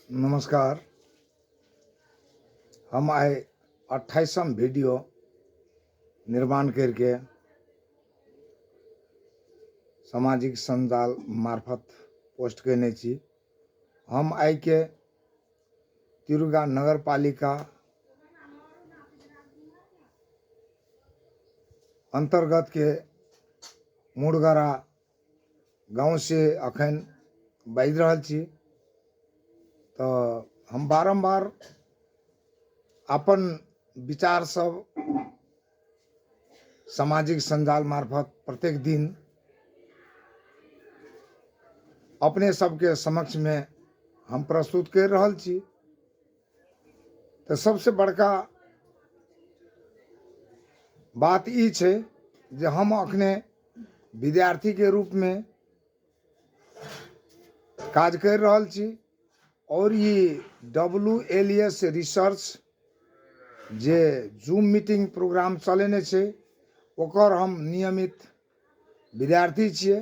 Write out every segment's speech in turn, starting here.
नमस्कार। हम आए 28वां वीडियो निर्माण करके सामाजिक संजाल मार्फत पोस्ट करने छी। हम आई के तिरुगा नगर पालिका अंतर्गत के मुड़गरा गांव से अखन बाजि रहल छी। तो हम बारंबार अपन विचार सब सामाजिक संजाल मार्फत प्रत्येक दिन अपने सबके समक्ष में हम प्रस्तुत कर रहल छी। तो सबसे बड़का बात ई छै जे हम अखने विद्यार्थी के रूप में काज कर रहल छी और ये WLS रिसर्च जे जूम मीटिंग प्रोग्राम चलेने छै ओकर हम नियमित विद्यार्थी छियै।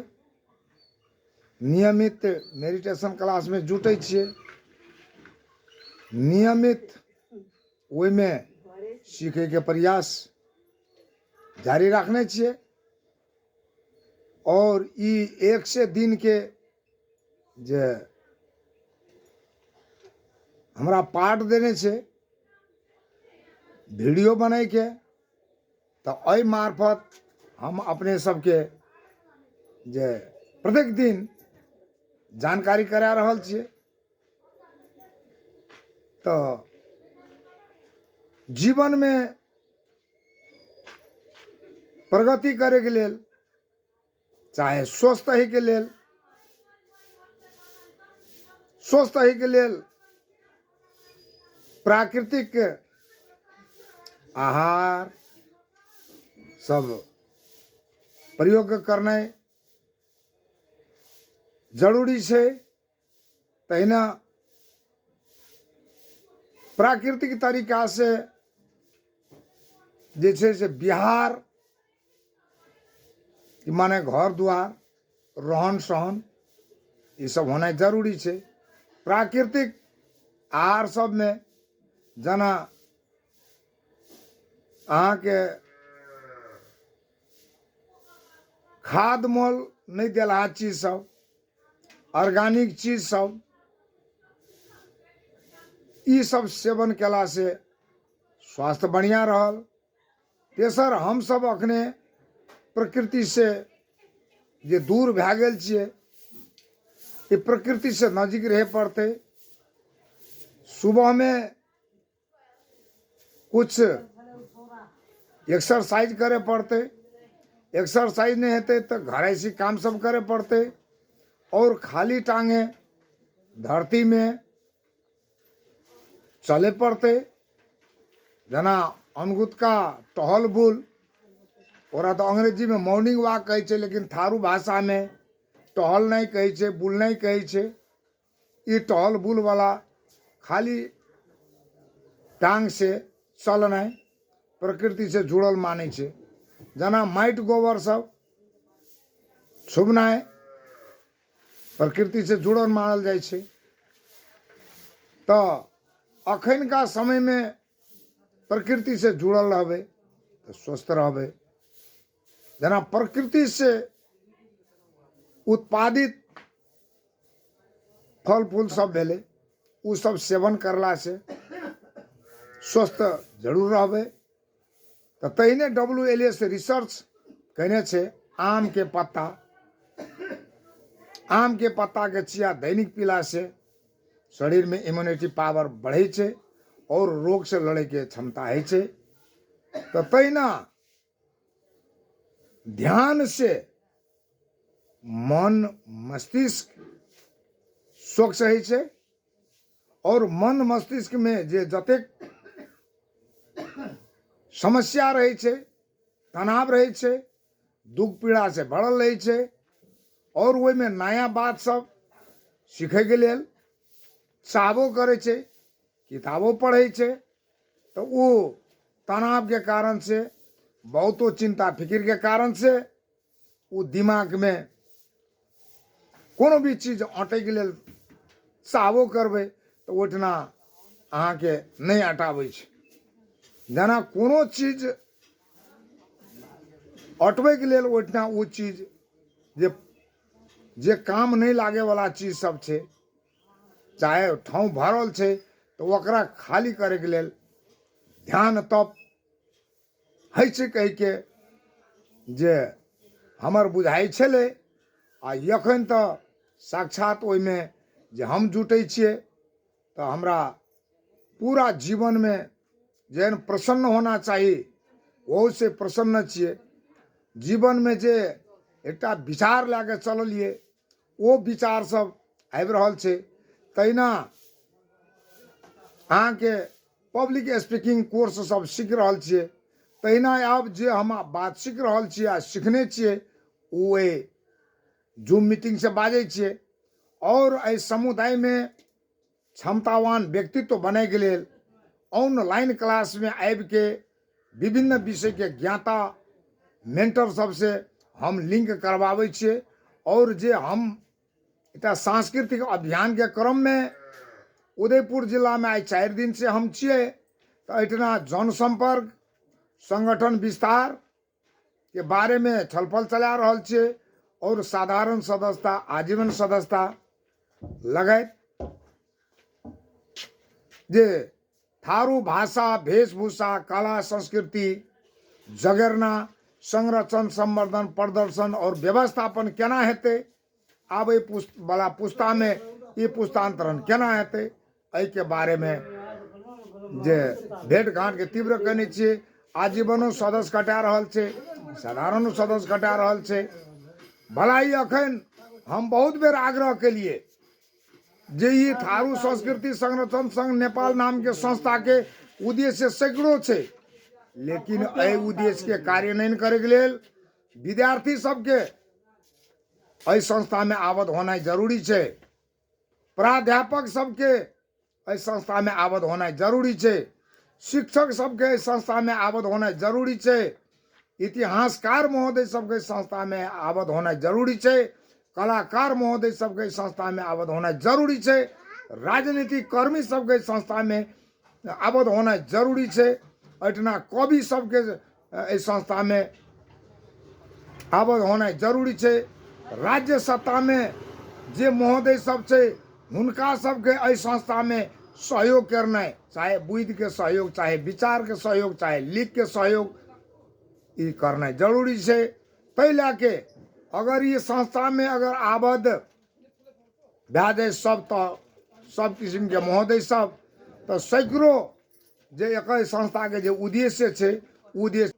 नियमित मेडिटेशन क्लास में जुटे छियै, नियमित ओहि में सीखे के प्रयास जारी रखने छियै और ई 100 दिन के जे हमरा पार्ट देने छै वीडियो बनाए के, तो एहि मार्फत हम अपने सबके जे प्रत्येक दिन जानकारी करा रहल छियै। तो जीवन में प्रगति करे के लेल, चाहे स्वस्थ ही के लेल, प्राकृतिक आहार सब प्रयोग करना जरूरी है। तहिना प्राकृतिक तरीका से जे छै से बिहार माने घर द्वार रहन सहन ये सब होना जरूरी है। प्राकृतिक आहार सब में जना अहाँ के खाद मोल नहीं देला चीज सब, ऑर्गेनिक चीज सब, ई सब सेवन केला से स्वास्थ्य बढ़िया रहल। तेसर हम सब अखने प्रकृति से जे दूर भए गेल छियै, ये प्रकृति से नजदीक रहे पड़ते। सुबह में कुछ एक्सरसाइज करे पड़ते, एक्सरसाइज नहीं होते तो घर ऐसी काम सब करे पड़ते और खाली टांगे धरती में चले पड़ते। जना अनगुत का टहल बुल, और तो अंग्रेजी में मॉर्निंग वॉक कहे छे, लेकिन थारू भाषा में टहल नहीं कहे छे, बुल नहीं कहे छे। ये टहल बुल वाला खाली टांग से चलना प्रकृति से जुड़ल माने छे। जना माइट गोबर सब छुबना प्रकृति से जुड़ल मानल जाए छे। तो अखन का समय में प्रकृति से जुड़ल रहबे तो स्वस्थ रहबे। जना प्रकृति से उत्पादित फल फूल सब भेले, उ सब सेवन करला से स्वस्थ जरूर रहबे। तो तहिने WLS रिसर्च कहने छे आम के पत्ता के चिया दैनिक पीला से शरीर में इम्यूनिटी पावर बढ़े छे और रोग से लड़े के क्षमता है छे। तो तहिना ध्यान से मन मस्तिष्क स्वच्छ है छे और मन मस्तिष्क में जे जतेक समस्या रहे छे, तनाव रहे छे, दुख पीड़ा से भरल रहे छे और वही में नया बात सब सीखे के लेल चाहबो करे छे, किताबों पढ़े छे। तो वो तनाव के कारण से, बहुतो चिंता फिक्र के कारण से वो दिमाग में कोनो भी चीज अटै के लेल चाहबो करबे तो ओहिठिना अहाँके नहीं हटाबै छै। जेना कोनो चीज हटबैके लेल ओहिठिना ओ चीज जे काम नहीं लागे वाला चीज सब छै, चाहे ठाउँ भरल छै तो ओकरा खाली करैके लेल ध्यान तप होइ छै कहिके जे हमर बुझाइ छलै। आ एखन तऽ साक्षात ओहिमे जे हम जुटै छियै तऽ हमरा पूरा जीवनमे जेहन प्रसन्न होना चाही ओहू से प्रसन्न छियै। जीवनमे जे एकटा विचार लए कऽ चललियै ओ विचार सब आबि रहल छै। तहिना अहाँके पब्लिक स्पीकिंग कोर्स सब सीख रहल छियै। तहिना आब जे हम बात सीख रहल छियै आ सीखने छियै ओ जूम मीटिंग से बाजै छियै। और एहि समुदाय में क्षमतावान व्यक्तित्व बने के लेल ऑनलाइन क्लास में आबि के विभिन्न विषय के ज्ञाता मेंटर सबसे हम लिंक करवाबै छियै। और जे हम एकटा सांस्कृतिक अभियान के क्रम में उदयपुर जिला में आइ 4 दिन से हम छियै। तो एहिठिना जनसंपर्क संगठन विस्तार के बारे में छलफल चला रहल छियै और साधारण सदस्यता आजीवन सदस्यता लगायत जे थारू भाषा वेशभूषा कला संस्कृति जगेरना संरक्षण संवर्धन प्रदर्शन और व्यवस्थापन केना हेतै, आबै वाला पुस्ता में ई पुस्तांतरण केना हेतै, एहि के बारे में जे भेंट घाट के तीव्र केने छियै। आजीवनो सदस्य कटा रहल छै, साधारणो सदस्य कटा रहल छै। भला ही अखन हम बहुत बेर आग्रह केलिए जे ई थारू संस्कृति संरक्षण संघ नेपाल नाम के संस्था के उद्देश्य सैकड़ों छै, लेकिन एहि उद्देश्य के कार्यान्वयन करे के लेल विद्यार्थी सबके एहि संस्था में आबद्ध होना जरूरी छै। प्राध्यापक सबके एहि संस्था में आबद्ध होना जरूरी छै। शिक्षक सबके एहि संस्था में आबद्ध होना जरूरी छै। इतिहासकार महोदय सबके संस्था में आबद्ध होना जरूरी छै। कलाकार महोदय सबके संस्था में आबद्ध होना जरूरी छै। राजनीतिक कर्मी सबके संस्था में आबद्ध होना जरूरी छै। एहिठिना कवि सबके एहि संस्था में आबद्ध होना जरूरी छै। राज्य सत्ता में जे महोदय सब छै हुनका सबके एहि संस्था में सहयोग करनाइ, चाहे बुद्धि के सहयोग, चाहे विचार के सहयोग, चाहे लिख के सहयोग, ई करना जरूरी छै। तै लए के अगर ये संस्था में अगर आबद्ध भए जाए सब, तो सब किस्म के महोदय सब, तो सैकड़ों जे एकर संस्था के जे उद्देश्य छै उद्देश्य